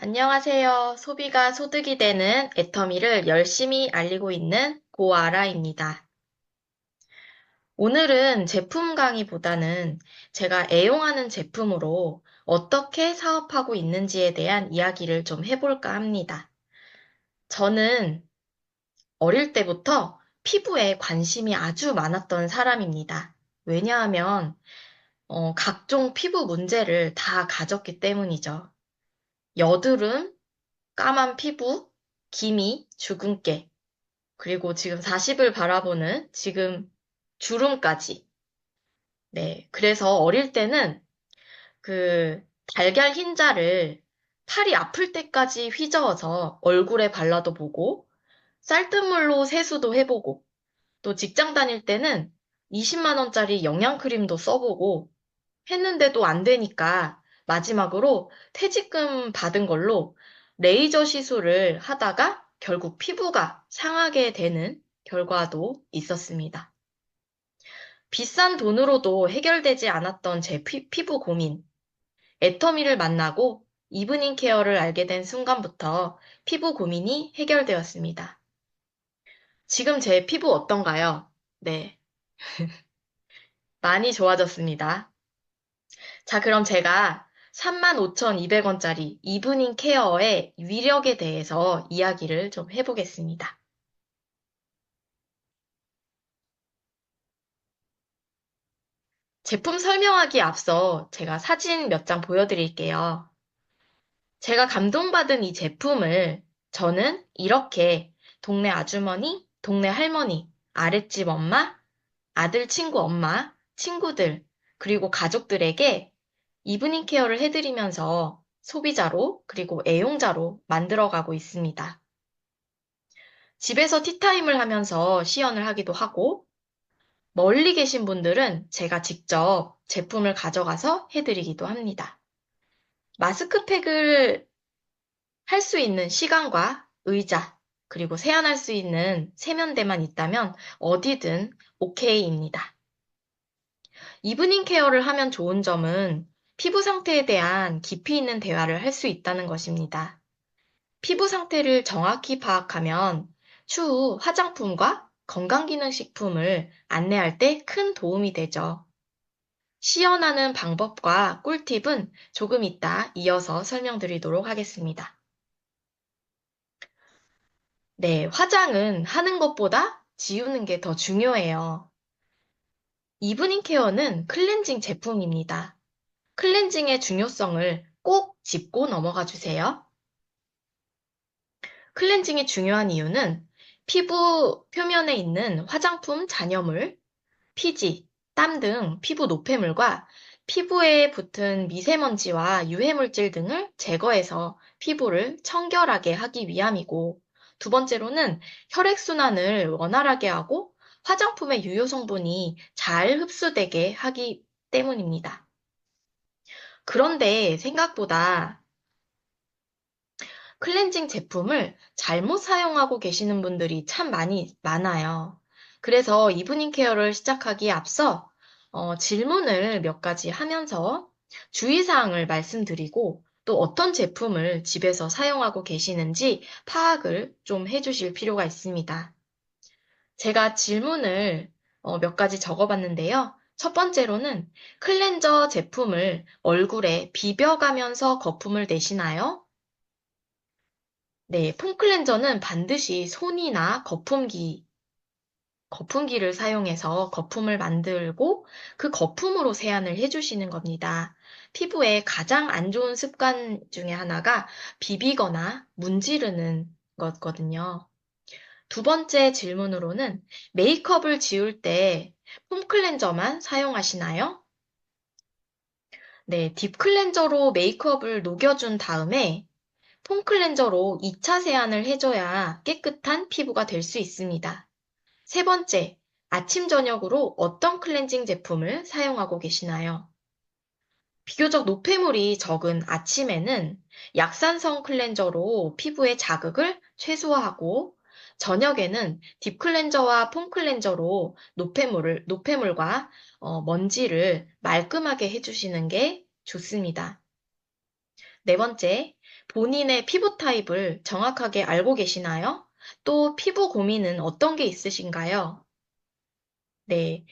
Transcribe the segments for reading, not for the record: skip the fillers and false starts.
안녕하세요. 소비가 소득이 되는 애터미를 열심히 알리고 있는 고아라입니다. 오늘은 제품 강의보다는 제가 애용하는 제품으로 어떻게 사업하고 있는지에 대한 이야기를 좀 해볼까 합니다. 저는 어릴 때부터 피부에 관심이 아주 많았던 사람입니다. 왜냐하면 각종 피부 문제를 다 가졌기 때문이죠. 여드름, 까만 피부, 기미, 주근깨, 그리고 지금 40을 바라보는 지금 주름까지. 네. 그래서 어릴 때는 그 달걀 흰자를 팔이 아플 때까지 휘저어서 얼굴에 발라도 보고, 쌀뜨물로 세수도 해보고, 또 직장 다닐 때는 20만 원짜리 영양크림도 써보고 했는데도 안 되니까 마지막으로 퇴직금 받은 걸로 레이저 시술을 하다가 결국 피부가 상하게 되는 결과도 있었습니다. 비싼 돈으로도 해결되지 않았던 제 피부 고민, 애터미를 만나고 이브닝 케어를 알게 된 순간부터 피부 고민이 해결되었습니다. 지금 제 피부 어떤가요? 네, 많이 좋아졌습니다. 자, 그럼 제가 35,200원짜리 이브닝 케어의 위력에 대해서 이야기를 좀 해보겠습니다. 제품 설명하기 앞서 제가 사진 몇 장 보여드릴게요. 제가 감동받은 이 제품을 저는 이렇게 동네 아주머니, 동네 할머니, 아랫집 엄마, 아들 친구 엄마, 친구들, 그리고 가족들에게 이브닝 케어를 해드리면서 소비자로 그리고 애용자로 만들어가고 있습니다. 집에서 티타임을 하면서 시연을 하기도 하고, 멀리 계신 분들은 제가 직접 제품을 가져가서 해드리기도 합니다. 마스크팩을 할 수 있는 시간과 의자, 그리고 세안할 수 있는 세면대만 있다면 어디든 오케이입니다. 이브닝 케어를 하면 좋은 점은 피부 상태에 대한 깊이 있는 대화를 할 수 있다는 것입니다. 피부 상태를 정확히 파악하면 추후 화장품과 건강기능식품을 안내할 때 큰 도움이 되죠. 시연하는 방법과 꿀팁은 조금 이따 이어서 설명드리도록 하겠습니다. 네, 화장은 하는 것보다 지우는 게 더 중요해요. 이브닝 케어는 클렌징 제품입니다. 클렌징의 중요성을 꼭 짚고 넘어가 주세요. 클렌징이 중요한 이유는 피부 표면에 있는 화장품 잔여물, 피지, 땀 등 피부 노폐물과 피부에 붙은 미세먼지와 유해물질 등을 제거해서 피부를 청결하게 하기 위함이고, 두 번째로는 혈액순환을 원활하게 하고 화장품의 유효 성분이 잘 흡수되게 하기 때문입니다. 그런데 생각보다 클렌징 제품을 잘못 사용하고 계시는 분들이 참 많아요. 그래서 이브닝 케어를 시작하기에 앞서 질문을 몇 가지 하면서 주의사항을 말씀드리고 또 어떤 제품을 집에서 사용하고 계시는지 파악을 좀 해주실 필요가 있습니다. 제가 질문을 몇 가지 적어봤는데요. 첫 번째로는 클렌저 제품을 얼굴에 비벼가면서 거품을 내시나요? 네, 폼클렌저는 반드시 손이나 거품기를 사용해서 거품을 만들고 그 거품으로 세안을 해주시는 겁니다. 피부에 가장 안 좋은 습관 중에 하나가 비비거나 문지르는 거거든요. 두 번째 질문으로는 메이크업을 지울 때 폼클렌저만 사용하시나요? 네, 딥클렌저로 메이크업을 녹여준 다음에 폼클렌저로 2차 세안을 해줘야 깨끗한 피부가 될 수 있습니다. 세 번째, 아침, 저녁으로 어떤 클렌징 제품을 사용하고 계시나요? 비교적 노폐물이 적은 아침에는 약산성 클렌저로 피부의 자극을 최소화하고 저녁에는 딥클렌저와 폼클렌저로 노폐물과 먼지를 말끔하게 해주시는 게 좋습니다. 네 번째, 본인의 피부 타입을 정확하게 알고 계시나요? 또 피부 고민은 어떤 게 있으신가요? 네,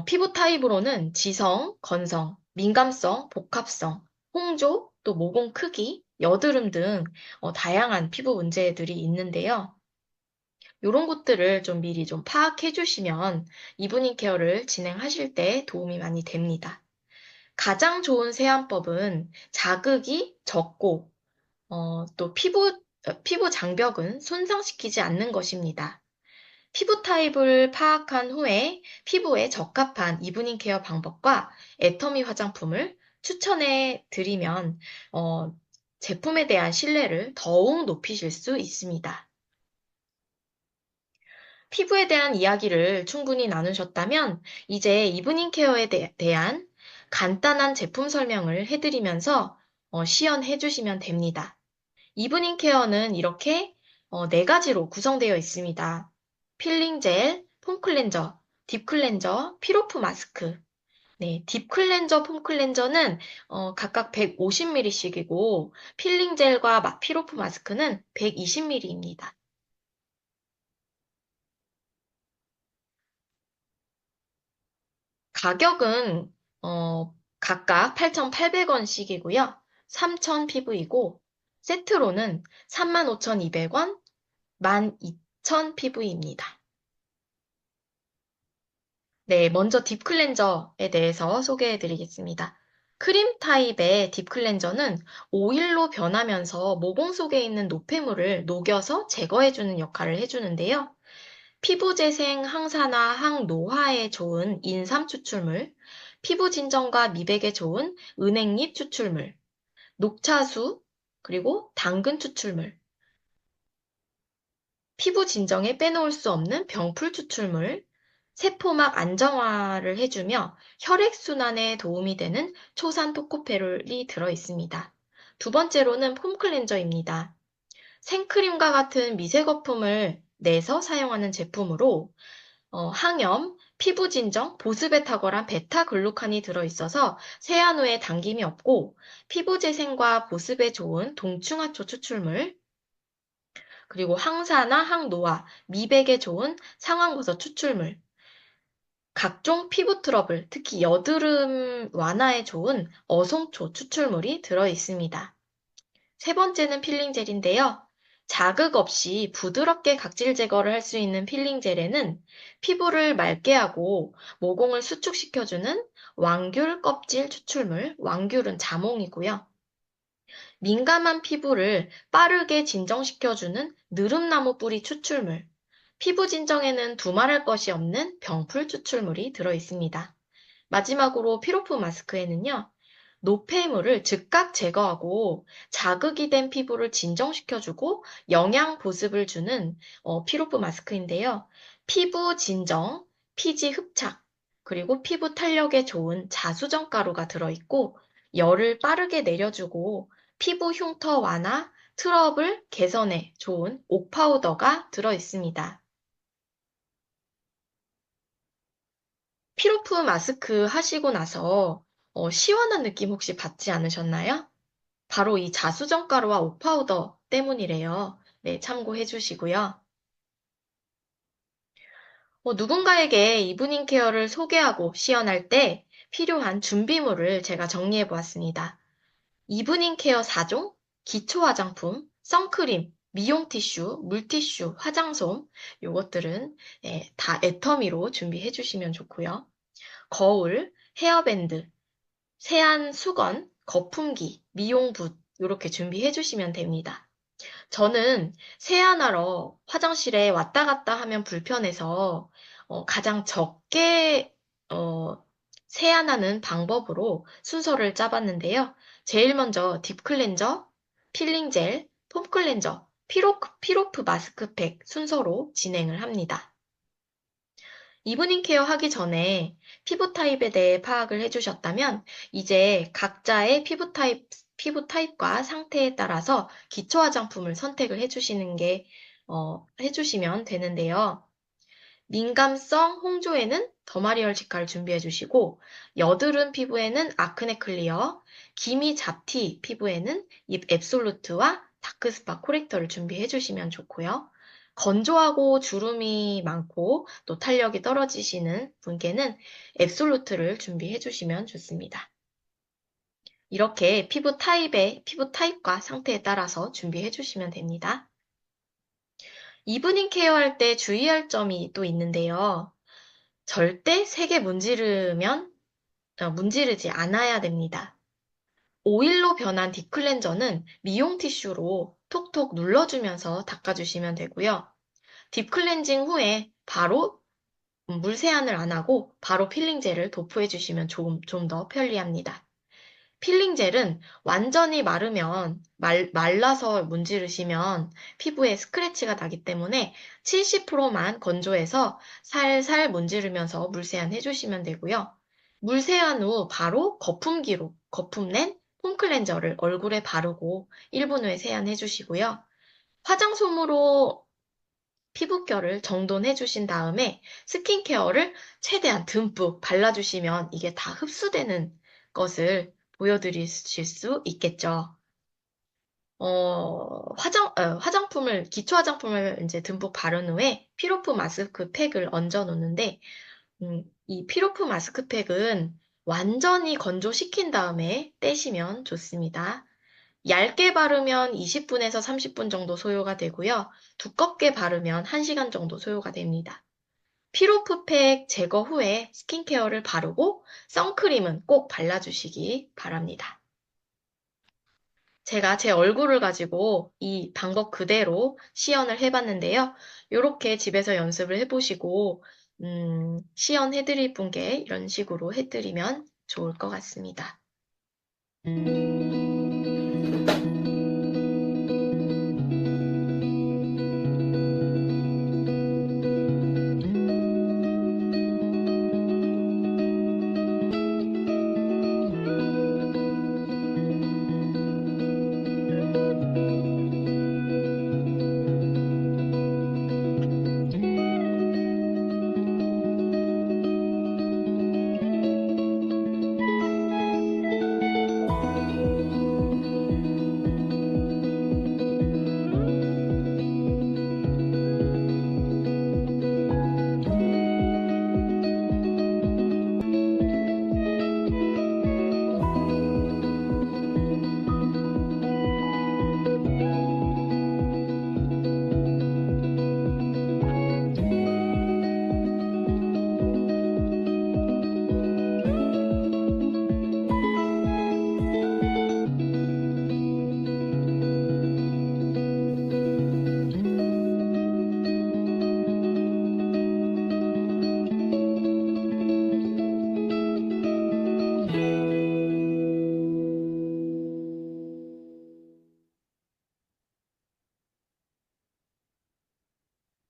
피부 타입으로는 지성, 건성, 민감성, 복합성, 홍조, 또 모공 크기, 여드름 등 다양한 피부 문제들이 있는데요. 이런 것들을 좀 미리 좀 파악해 주시면 이브닝 케어를 진행하실 때 도움이 많이 됩니다. 가장 좋은 세안법은 자극이 적고 또 피부 장벽은 손상시키지 않는 것입니다. 피부 타입을 파악한 후에 피부에 적합한 이브닝 케어 방법과 애터미 화장품을 추천해 드리면 어, 제품에 대한 신뢰를 더욱 높이실 수 있습니다. 피부에 대한 이야기를 충분히 나누셨다면 이제 이브닝 케어에 대한 간단한 제품 설명을 해드리면서 시연해 주시면 됩니다. 이브닝 케어는 이렇게 네 가지로 구성되어 있습니다. 필링 젤, 폼 클렌저, 딥 클렌저, 피로프 마스크. 네, 딥 클렌저, 폼 클렌저는 각각 150ml씩이고 필링 젤과 피로프 마스크는 120ml입니다. 가격은 각각 8,800원씩이고요. 3,000 PV이고 세트로는 35,200원, 12,000 PV입니다. 네, 먼저 딥 클렌저에 대해서 소개해 드리겠습니다. 크림 타입의 딥 클렌저는 오일로 변하면서 모공 속에 있는 노폐물을 녹여서 제거해주는 역할을 해주는데요. 피부 재생, 항산화, 항노화에 좋은 인삼 추출물, 피부 진정과 미백에 좋은 은행잎 추출물, 녹차수, 그리고 당근 추출물, 피부 진정에 빼놓을 수 없는 병풀 추출물, 세포막 안정화를 해주며 혈액순환에 도움이 되는 초산 토코페롤이 들어있습니다. 두 번째로는 폼 클렌저입니다. 생크림과 같은 미세 거품을 내서 사용하는 제품으로 항염, 피부 진정, 보습에 탁월한 베타글루칸이 들어있어서 세안 후에 당김이 없고 피부 재생과 보습에 좋은 동충하초 추출물, 그리고 항산화, 항노화, 미백에 좋은 상황버섯 추출물, 각종 피부 트러블, 특히 여드름 완화에 좋은 어송초 추출물이 들어있습니다. 세 번째는 필링 젤인데요. 자극 없이 부드럽게 각질 제거를 할 수 있는 필링 젤에는 피부를 맑게 하고 모공을 수축시켜주는 왕귤 껍질 추출물, 왕귤은 자몽이고요. 민감한 피부를 빠르게 진정시켜주는 느릅나무 뿌리 추출물, 피부 진정에는 두말할 것이 없는 병풀 추출물이 들어 있습니다. 마지막으로 피로프 마스크에는요, 노폐물을 즉각 제거하고 자극이 된 피부를 진정시켜주고 영양 보습을 주는 피로프 마스크인데요. 피부 진정, 피지 흡착, 그리고 피부 탄력에 좋은 자수정 가루가 들어있고 열을 빠르게 내려주고 피부 흉터 완화, 트러블 개선에 좋은 옥 파우더가 들어있습니다. 피로프 마스크 하시고 나서 시원한 느낌 혹시 받지 않으셨나요? 바로 이 자수정 가루와 옥파우더 때문이래요. 네, 참고해 주시고요. 누군가에게 이브닝 케어를 소개하고 시연할 때 필요한 준비물을 제가 정리해 보았습니다. 이브닝 케어 4종, 기초 화장품, 선크림, 미용 티슈, 물티슈, 화장솜, 요것들은 다 애터미로 준비해 주시면 좋고요. 거울, 헤어밴드, 세안 수건, 거품기, 미용붓 이렇게 준비해 주시면 됩니다. 저는 세안하러 화장실에 왔다 갔다 하면 불편해서 가장 적게 세안하는 방법으로 순서를 짜봤는데요. 제일 먼저 딥 클렌저, 필링 젤, 폼 클렌저, 피로프 마스크팩 순서로 진행을 합니다. 이브닝 케어 하기 전에 피부 타입에 대해 파악을 해주셨다면 이제 각자의 피부 타입과 상태에 따라서 기초 화장품을 선택을 해주시면 되는데요. 민감성 홍조에는 더마리얼 직화를 준비해 주시고 여드름 피부에는 아크네 클리어, 기미 잡티 피부에는 이 앱솔루트와 다크스팟 코렉터를 준비해 주시면 좋고요. 건조하고 주름이 많고 또 탄력이 떨어지시는 분께는 앱솔루트를 준비해 주시면 좋습니다. 이렇게 피부 타입과 상태에 따라서 준비해 주시면 됩니다. 이브닝 케어할 때 주의할 점이 또 있는데요. 절대 세게 문지르지 않아야 됩니다. 오일로 변한 딥클렌저는 미용 티슈로 톡톡 눌러주면서 닦아주시면 되고요. 딥클렌징 후에 바로 물 세안을 안 하고 바로 필링 젤을 도포해주시면 좀 더 편리합니다. 필링 젤은 완전히 말라서 문지르시면 피부에 스크래치가 나기 때문에 70%만 건조해서 살살 문지르면서 물세안 해주시면 되고요. 물세안 후 바로 거품 낸 폼클렌저를 얼굴에 바르고 1분 후에 세안해주시고요. 화장솜으로 피부결을 정돈해주신 다음에 스킨케어를 최대한 듬뿍 발라주시면 이게 다 흡수되는 것을 보여드리실 수 있겠죠. 기초 화장품을 이제 듬뿍 바른 후에 피로프 마스크팩을 얹어 놓는데, 이 피로프 마스크팩은 완전히 건조시킨 다음에 떼시면 좋습니다. 얇게 바르면 20분에서 30분 정도 소요가 되고요. 두껍게 바르면 1시간 정도 소요가 됩니다. 피로프팩 제거 후에 스킨케어를 바르고 선크림은 꼭 발라주시기 바랍니다. 제가 제 얼굴을 가지고 이 방법 그대로 시연을 해봤는데요. 이렇게 집에서 연습을 해보시고 시연해드릴 분께 이런 식으로 해드리면 좋을 것 같습니다.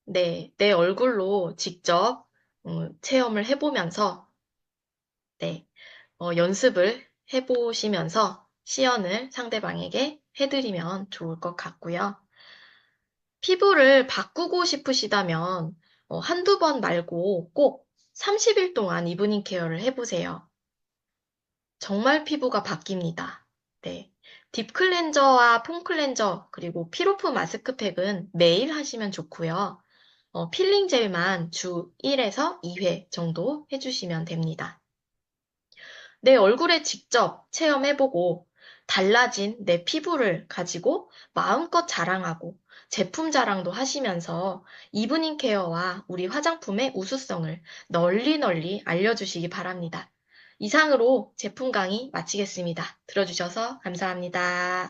네, 내 얼굴로 직접 체험을 해보면서 네, 연습을 해보시면서 시연을 상대방에게 해드리면 좋을 것 같고요. 피부를 바꾸고 싶으시다면 한두 번 말고 꼭 30일 동안 이브닝 케어를 해보세요. 정말 피부가 바뀝니다. 네. 딥 클렌저와 폼 클렌저 그리고 피로프 마스크팩은 매일 하시면 좋고요. 필링 젤만 주 1에서 2회 정도 해주시면 됩니다. 내 얼굴에 직접 체험해보고 달라진 내 피부를 가지고 마음껏 자랑하고 제품 자랑도 하시면서 이브닝 케어와 우리 화장품의 우수성을 널리 널리 알려주시기 바랍니다. 이상으로 제품 강의 마치겠습니다. 들어주셔서 감사합니다.